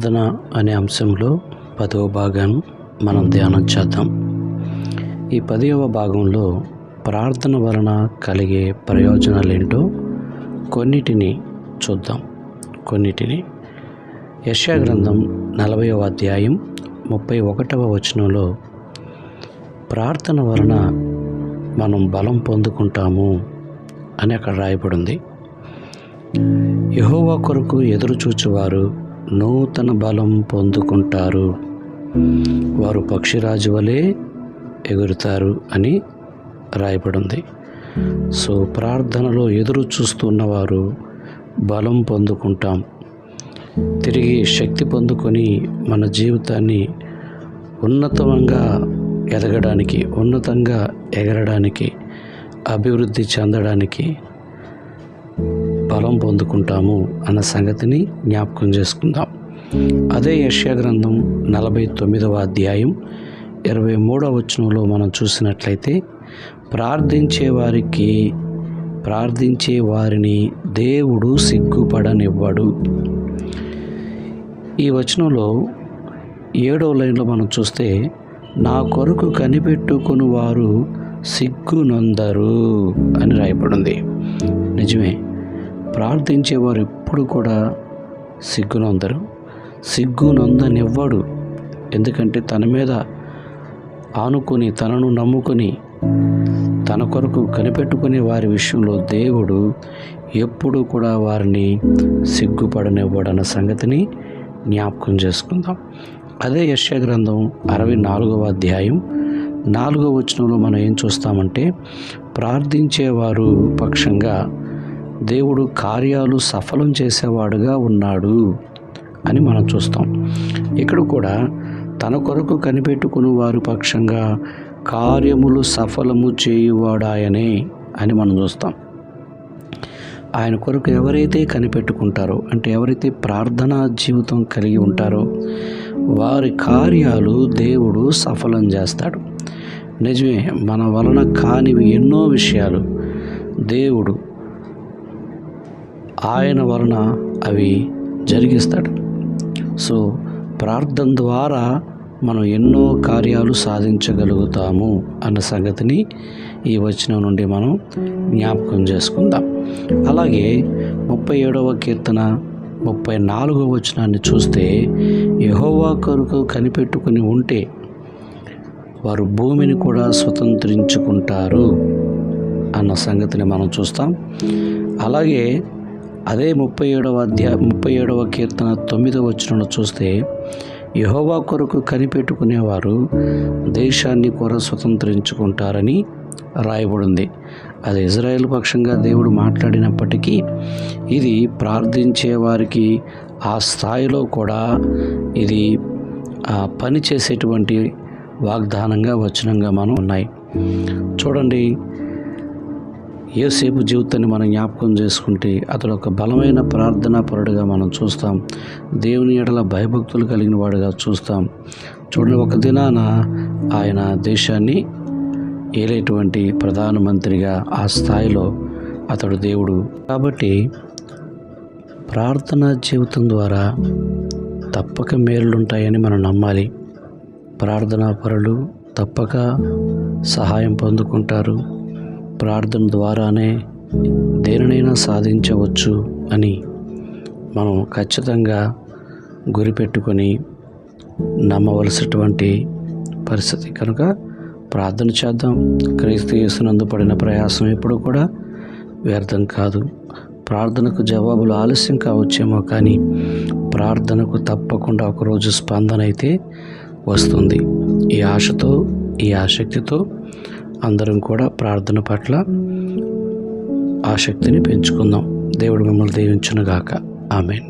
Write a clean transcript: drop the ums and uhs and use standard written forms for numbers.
ప్రార్థన అనే అంశంలో 10వ భాగం మనం ధ్యానం చేద్దాం. ఈ 10వ భాగంలో ప్రార్థన వలన కలిగే ప్రయోజనాలేంటో కొన్నిటిని చూద్దాం. యెషయా గ్రంథం 40వ అధ్యాయం 31వ వచనంలో ప్రార్థన వలన మనం బలం పొందుకుంటాము అని అక్కడ రాయబడింది. యెహోవా కొరకు ఎదురు చూచువారు నూతన బలం పొందుకుంటారు, వారు పక్షిరాజు వలె ఎగురుతారు అని రాయబడింది. సో ప్రార్థనలో ఎదురు చూస్తున్నవారు బలం పొందుకుంటాం. తిరిగి శక్తి పొందుకొని మన జీవితాన్ని ఉన్నతంగా ఎదగడానికి, ఉన్నతంగా ఎగరడానికి, అభివృద్ధి చెందడానికి బలం పొందుకుంటాము అన్న సంగతిని జ్ఞాపకం చేసుకుందాం. అదే యెషయా గ్రంథం 49వ అధ్యాయం 23వ వచనంలో మనం చూసినట్లయితే ప్రార్థించే వారిని దేవుడు సిగ్గుపడనివ్వడు. ఈ వచనంలో 7వ లైన్లో మనం చూస్తే నా కొరకు కనిపెట్టుకుని వారు సిగ్గునొందరు అని రాయబడింది. నిజమే, ప్రార్థించేవారు ఎప్పుడు కూడా సిగ్గునొందనివ్వడు. ఎందుకంటే తన మీద ఆనుకొని, తనను నమ్ముకొని, తన కొరకు కనిపెట్టుకునే వారి విషయంలో దేవుడు ఎప్పుడు కూడా వారిని సిగ్గుపడనివ్వడన్న సంగతిని జ్ఞాపకం చేసుకుందాం. అదే యెషయా గ్రంథం 64వ అధ్యాయం 4వ వచనంలో మనం ఏం చూస్తామంటే ప్రార్థించేవారు పక్షంగా దేవుడు కార్యాలు సఫలం చేసేవాడుగా ఉన్నాడు అని మనం చూస్తాం. ఇక్కడ కూడా తన కొరకు కనిపెట్టుకుని వారి పక్షంగా కార్యములు సఫలము చేయువాడాయనే అని మనం చూస్తాం. ఆయన కొరకు ఎవరైతే కనిపెట్టుకుంటారో, అంటే ఎవరైతే ప్రార్థనా జీవితం కలిగి ఉంటారో వారి కార్యాలు దేవుడు సఫలం చేస్తాడు. నిజమే, మన వలన కానివి ఎన్నో విషయాలు దేవుడు ఆయన వలన అవి జరిగిస్తాడు. సో ప్రార్థన ద్వారా మనం ఎన్నో కార్యాలు సాధించగలుగుతాము అన్న సంగతిని ఈ వచనం నుండి మనం జ్ఞాపకం చేసుకుందాం. అలాగే 37వ కీర్తన 34వ వచనాన్ని చూస్తే యెహోవా కొరకు కనిపెట్టుకుని ఉంటే వారు భూమిని కూడా స్వతంత్రించుకుంటారు అన్న సంగతిని మనం చూస్తాం. అలాగే అదే 37వ కీర్తన 9వ వచనంలో చూస్తే యెహోవా కొరకు కనిపెట్టుకునేవారు దేశాన్ని కూడా స్వతంత్రించుకుంటారని రాయబడింది. అది ఇజ్రాయేల్ పక్షంగా దేవుడు మాట్లాడినప్పటికీ ఇది ప్రార్థించే వారికి ఆ స్థాయిలో కూడా ఇది పని చేసేటువంటి వాగ్దానంగా, వచనంగా మనం ఉన్నాయి. చూడండి, యోసేపు జీవితాన్ని మనం జ్ఞాపకం చేసుకుంటే అతడు ఒక బలమైన ప్రార్థనా పరుడుగా మనం చూస్తాం. దేవుని ఎడల భయభక్తులు కలిగిన వాడుగా చూస్తాం. చూడండి, ఒక దినాన ఆయన దేశాన్ని ఏలేటువంటి ప్రధానమంత్రిగా ఆ స్థాయిలో అతడు దేవుడు. కాబట్టి ప్రార్థనా జీవితం ద్వారా తప్పక మేలుంటాయని మనం నమ్మాలి. ప్రార్థనా పరులు తప్పక సహాయం పొందుకుంటారు. ప్రార్థన ద్వారానే దేనినైనా సాధించవచ్చు అని మనం ఖచ్చితంగా గురిపెట్టుకొని నమ్మవలసినటువంటి పరిస్థితి. కనుక ప్రార్థన చేద్దాం. క్రీస్తు యేసునందు పడిన ప్రయాసం ఎప్పుడు కూడా వ్యర్థం కాదు. ప్రార్థనకు జవాబులు ఆలస్యం కావచ్చేమో, కానీ ప్రార్థనకు తప్పకుండా ఒకరోజు స్పందన అయితే వస్తుంది. ఈ ఆశతో, ఈ ఆసక్తితో అందరం కూడా ప్రార్థన పట్ల ఆసక్తిని పెంచుకుందాం. దేవుడు మిమ్మల్ని దీవించునుగాక. ఆమేన్.